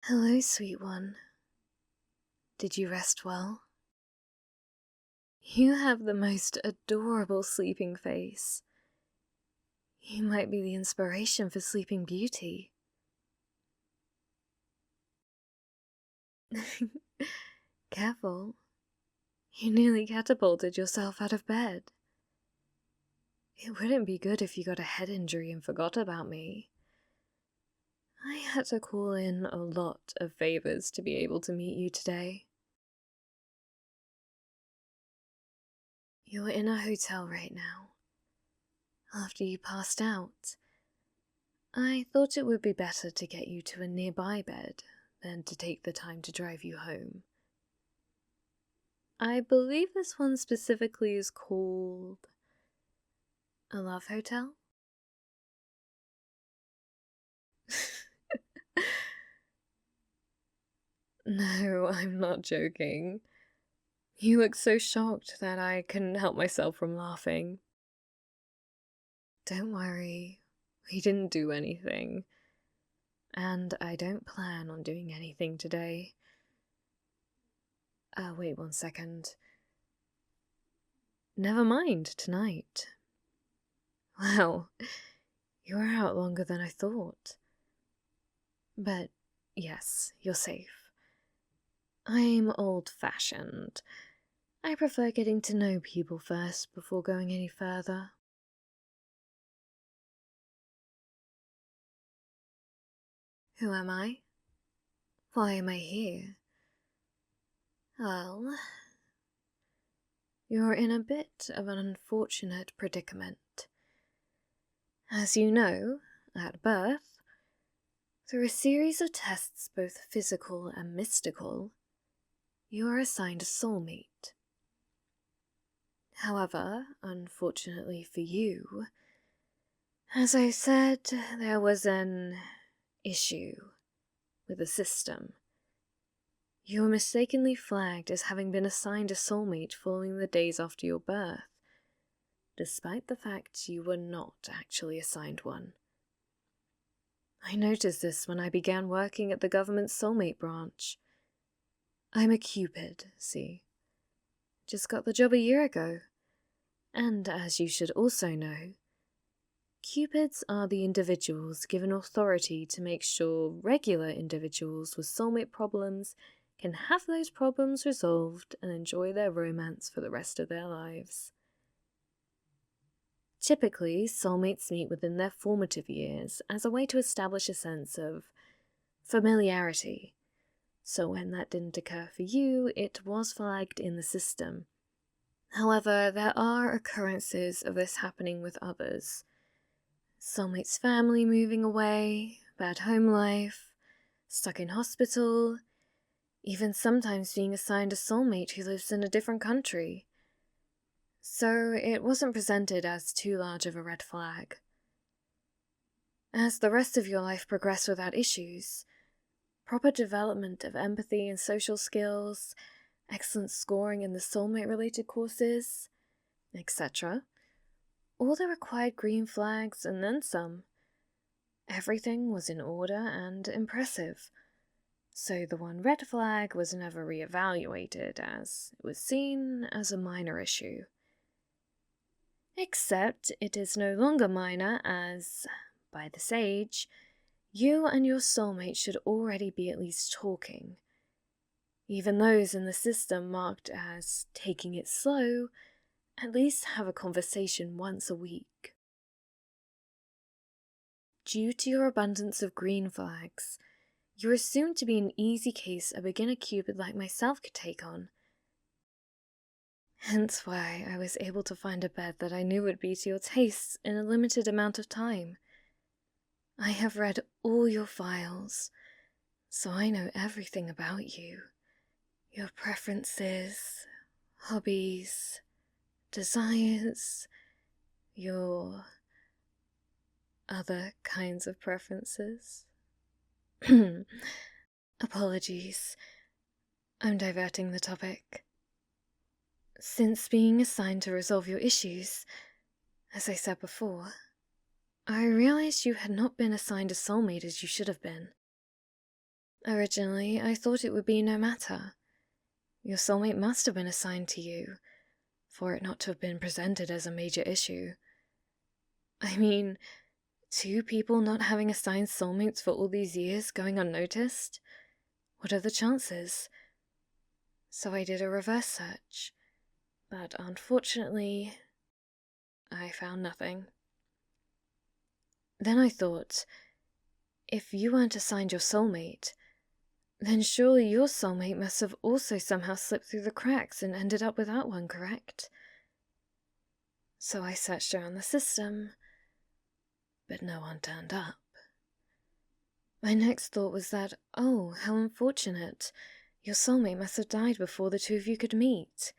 Hello, sweet one. Did you rest well? You have the most adorable sleeping face. You might be the inspiration for Sleeping Beauty. Careful. You nearly catapulted yourself out of bed. It wouldn't be good if you got a head injury and forgot about me. I had to call in a lot of favors to be able to meet you today. You're in a hotel right now. After you passed out, I thought it would be better to get you to a nearby bed than to take the time to drive you home. I believe this one specifically is called a love hotel? No, I'm not joking. You look so shocked that I couldn't help myself from laughing. Don't worry, we didn't do anything. And I don't plan on doing anything today. Wait 1 second. Never mind, tonight. Well, you were out longer than I thought. But yes, you're safe. I'm old-fashioned. I prefer getting to know people first before going any further. Who am I? Why am I here? Well, you're in a bit of an unfortunate predicament. As you know, at birth, through a series of tests both physical and mystical, you are assigned a soulmate. However, unfortunately for you, as I said, there was an issue with the system. You were mistakenly flagged as having been assigned a soulmate following the days after your birth, despite the fact you were not actually assigned one. I noticed this when I began working at the government's soulmate branch. I'm a Cupid, see? Just got the job a year ago. And as you should also know, Cupids are the individuals given authority to make sure regular individuals with soulmate problems can have those problems resolved and enjoy their romance for the rest of their lives. Typically, soulmates meet within their formative years as a way to establish a sense of familiarity. So when that didn't occur for you, it was flagged in the system. However, there are occurrences of this happening with others. Soulmate's family moving away, bad home life, stuck in hospital, even sometimes being assigned a soulmate who lives in a different country. So it wasn't presented as too large of a red flag. As the rest of your life progressed without issues, proper development of empathy and social skills, excellent scoring in the soulmate-related courses, etc., all the required green flags and then some. Everything was in order and impressive, so the one red flag was never re-evaluated as it was seen as a minor issue. Except it is no longer minor as, by this age, you and your soulmate should already be at least talking. Even those in the system marked as taking it slow at least have a conversation once a week. Due to your abundance of green flags, you're assumed to be an easy case a beginner Cupid like myself could take on. Hence why I was able to find a bed that I knew would be to your tastes in a limited amount of time. I have read all your files, so I know everything about you. Your preferences, hobbies, desires, your other kinds of preferences. Apologies, I'm diverting the topic. Since being assigned to resolve your issues, as I said before, I realized you had not been assigned a soulmate as you should have been. Originally, I thought it would be no matter. Your soulmate must have been assigned to you, for it not to have been presented as a major issue. I mean, two people not having assigned soulmates for all these years going unnoticed? What are the chances? So I did a reverse search, but unfortunately, I found nothing. Then I thought, if you weren't assigned your soulmate, then surely your soulmate must have also somehow slipped through the cracks and ended up without one, correct? So I searched around the system, but no one turned up. My next thought was that, oh, how unfortunate. Your soulmate must have died before the two of you could meet.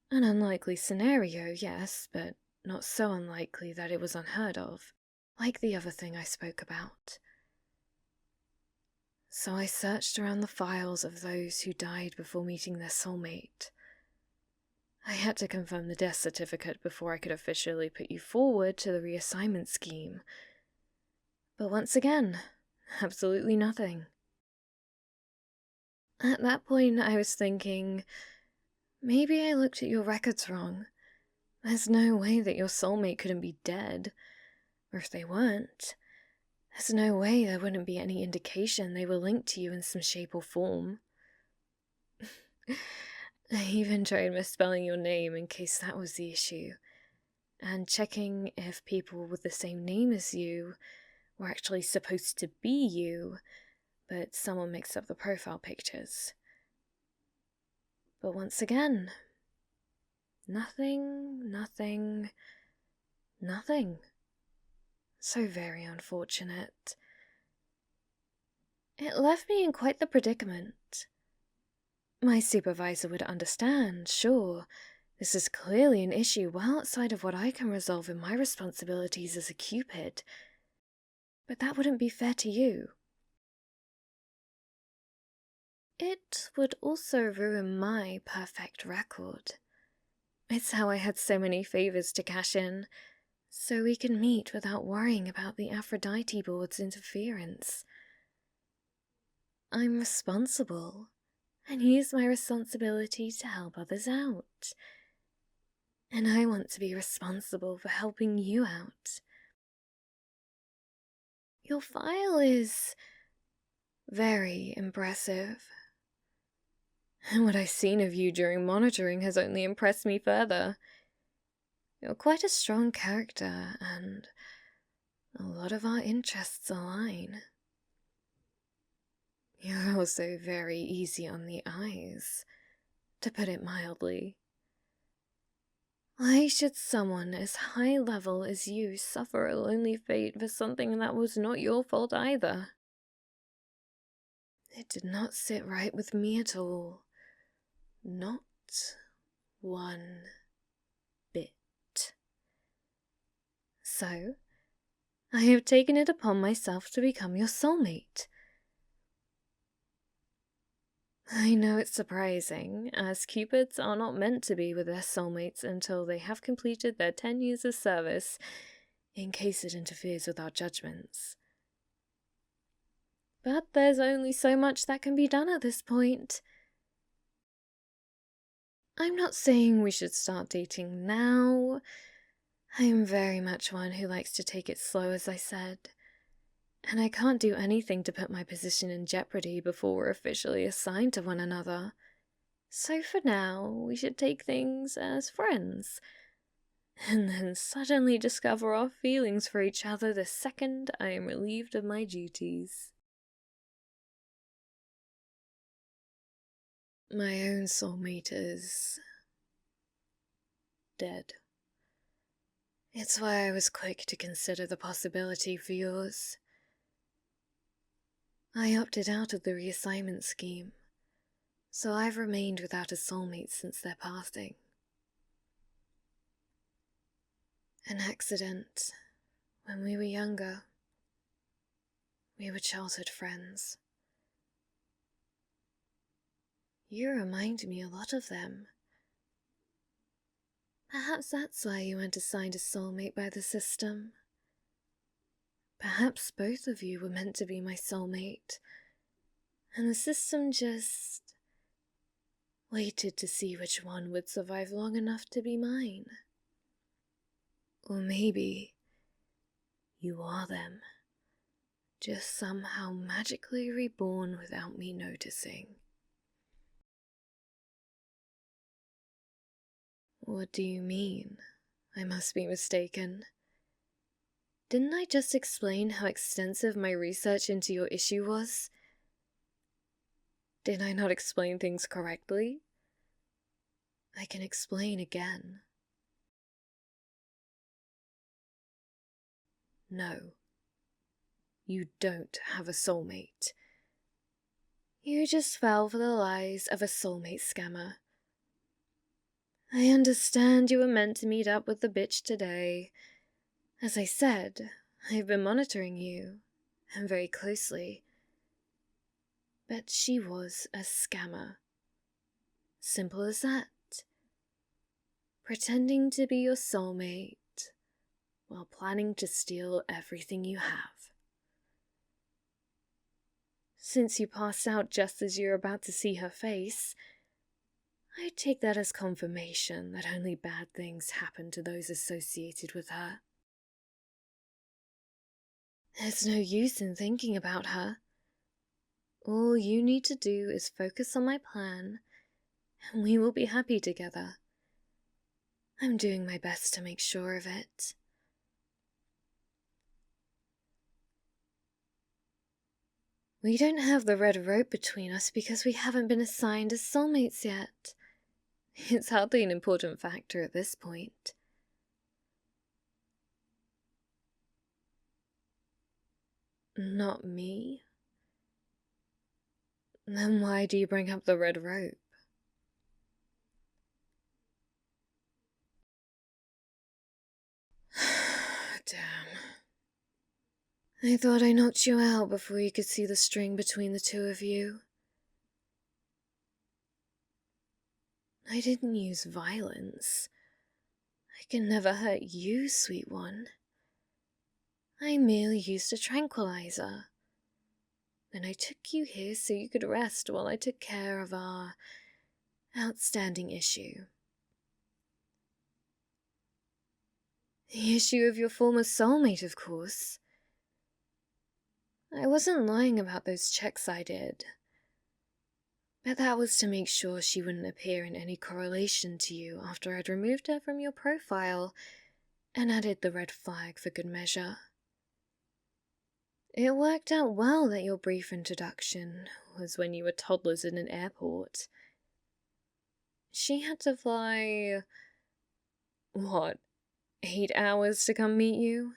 An unlikely scenario, yes, but not so unlikely that it was unheard of, like the other thing I spoke about. So I searched around the files of those who died before meeting their soulmate. I had to confirm the death certificate before I could officially put you forward to the reassignment scheme. But once again, absolutely nothing. At that point, I was thinking, maybe I looked at your records wrong. There's no way that your soulmate couldn't be dead. Or if they weren't, there's no way there wouldn't be any indication they were linked to you in some shape or form. I even tried misspelling your name in case that was the issue, and checking if people with the same name as you were actually supposed to be you, but someone mixed up the profile pictures. But once again, nothing. So very unfortunate. It left me in quite the predicament. My supervisor would understand, sure. This is clearly an issue well outside of what I can resolve in my responsibilities as a Cupid. But that wouldn't be fair to you. It would also ruin my perfect record. It's how I had so many favors to cash in, so we can meet without worrying about the Aphrodite board's interference. I'm responsible, and use my responsibility to help others out. And I want to be responsible for helping you out. Your file is very impressive. And what I've seen of you during monitoring has only impressed me further. You're quite a strong character, and a lot of our interests align. You're also very easy on the eyes, to put it mildly. Why should someone as high level as you suffer a lonely fate for something that was not your fault either? It did not sit right with me at all. Not one bit. So, I have taken it upon myself to become your soulmate. I know it's surprising, as Cupids are not meant to be with their soulmates until they have completed their 10 years of service, in case it interferes with our judgments. But there's only so much that can be done at this point. I'm not saying we should start dating now. I am very much one who likes to take it slow, as I said. And I can't do anything to put my position in jeopardy before we're officially assigned to one another. So for now, we should take things as friends. And then suddenly discover our feelings for each other the second I am relieved of my duties. My own soulmate is dead. It's why I was quick to consider the possibility for yours. I opted out of the reassignment scheme, so I've remained without a soulmate since their passing. An accident when we were younger. We were childhood friends. You remind me a lot of them. Perhaps that's why you weren't assigned a soulmate by the system. Perhaps both of you were meant to be my soulmate, and the system just waited to see which one would survive long enough to be mine. Or maybe you are them, just somehow magically reborn without me noticing. What do you mean? I must be mistaken. Didn't I just explain how extensive my research into your issue was? Did I not explain things correctly? I can explain again. No. You don't have a soulmate. You just fell for the lies of a soulmate scammer. I understand you were meant to meet up with the bitch today. As I said, I've been monitoring you, and very closely. But she was a scammer. Simple as that. Pretending to be your soulmate, while planning to steal everything you have. Since you passed out just as you're about to see her face, I take that as confirmation that only bad things happen to those associated with her. There's no use in thinking about her. All you need to do is focus on my plan, and we will be happy together. I'm doing my best to make sure of it. We don't have the red rope between us because we haven't been assigned as soulmates yet. It's hardly an important factor at this point. Not me? Then why do you bring up the red rope? Damn. I thought I knocked you out before you could see the string between the two of you. I didn't use violence. I can never hurt you, sweet one. I merely used a tranquilizer. Then I took you here so you could rest while I took care of our outstanding issue. The issue of your former soulmate, of course. I wasn't lying about those checks I did. But that was to make sure she wouldn't appear in any correlation to you after I'd removed her from your profile and added the red flag for good measure. It worked out well that your brief introduction was when you were toddlers in an airport. She had to fly, 8 hours to come meet you?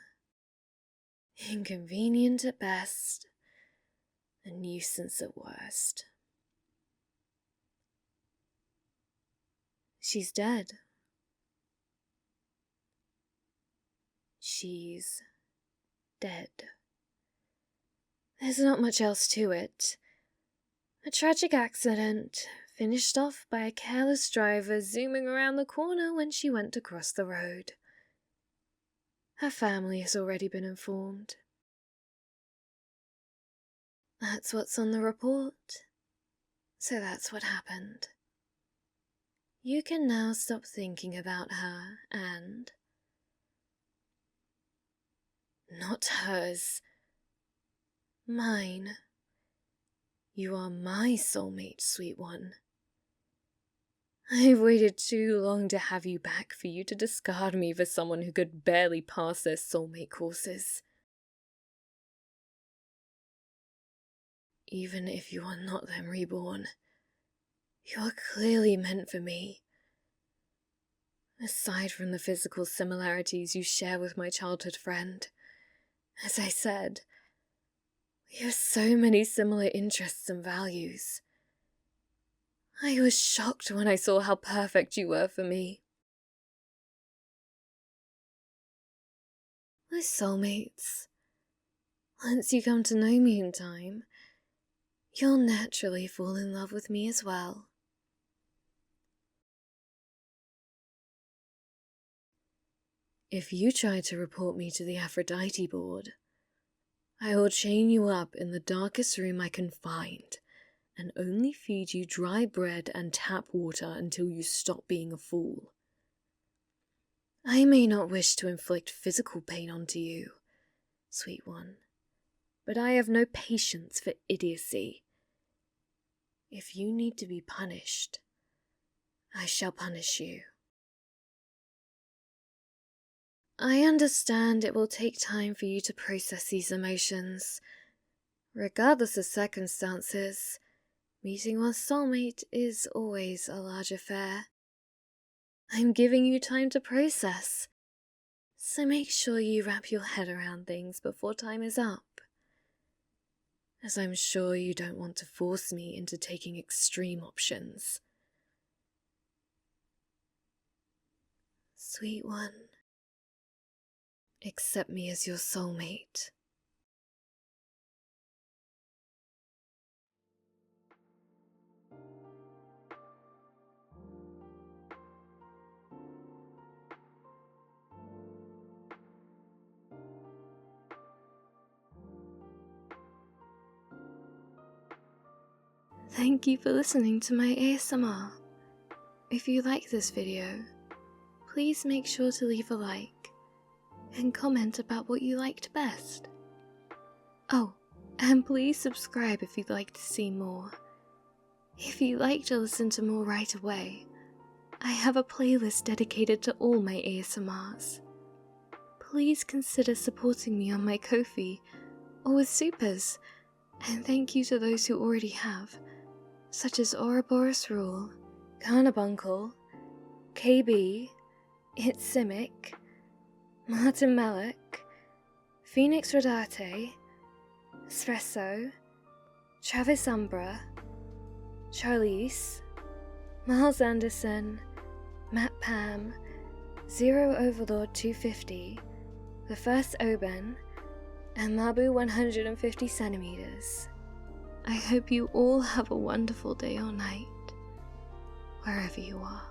Inconvenient at best, a nuisance at worst. She's dead. She's dead. There's not much else to it. A tragic accident, finished off by a careless driver zooming around the corner when she went to cross the road. Her family has already been informed. That's what's on the report. So that's what happened. You can now stop thinking about her and... Not hers. Mine. You are my soulmate, sweet one. I've waited too long to have you back for you to discard me for someone who could barely pass their soulmate courses. Even if you are not them reborn, you are clearly meant for me. Aside from the physical similarities you share with my childhood friend, as I said, we have so many similar interests and values. I was shocked when I saw how perfect you were for me. We're soulmates. Once you come to know me in time, you'll naturally fall in love with me as well. If you try to report me to the Aphrodite board, I will chain you up in the darkest room I can find and only feed you dry bread and tap water until you stop being a fool. I may not wish to inflict physical pain onto you, sweet one, but I have no patience for idiocy. If you need to be punished, I shall punish you. I understand it will take time for you to process these emotions. Regardless of circumstances, meeting one's soulmate is always a large affair. I'm giving you time to process, so make sure you wrap your head around things before time is up, as I'm sure you don't want to force me into taking extreme options. Sweet one, accept me as your soulmate. Thank you for listening to my ASMR. If you like this video, please make sure to leave a like and comment about what you liked best. Oh, and please subscribe if you'd like to see more. If you'd like to listen to more right away, I have a playlist dedicated to all my ASMRs. Please consider supporting me on my Ko-fi or with supers, and thank you to those who already have, such as Ouroboros Rule, Carnabuncle, KB, It's Simic, Martin Malik, Phoenix Rodarte, Espresso, Travis Umbra, Charlize, Miles Anderson, Matt Pam, Zero Overlord 250, The First Oben, and Mabu 150 centimeters. I hope you all have a wonderful day or night, wherever you are.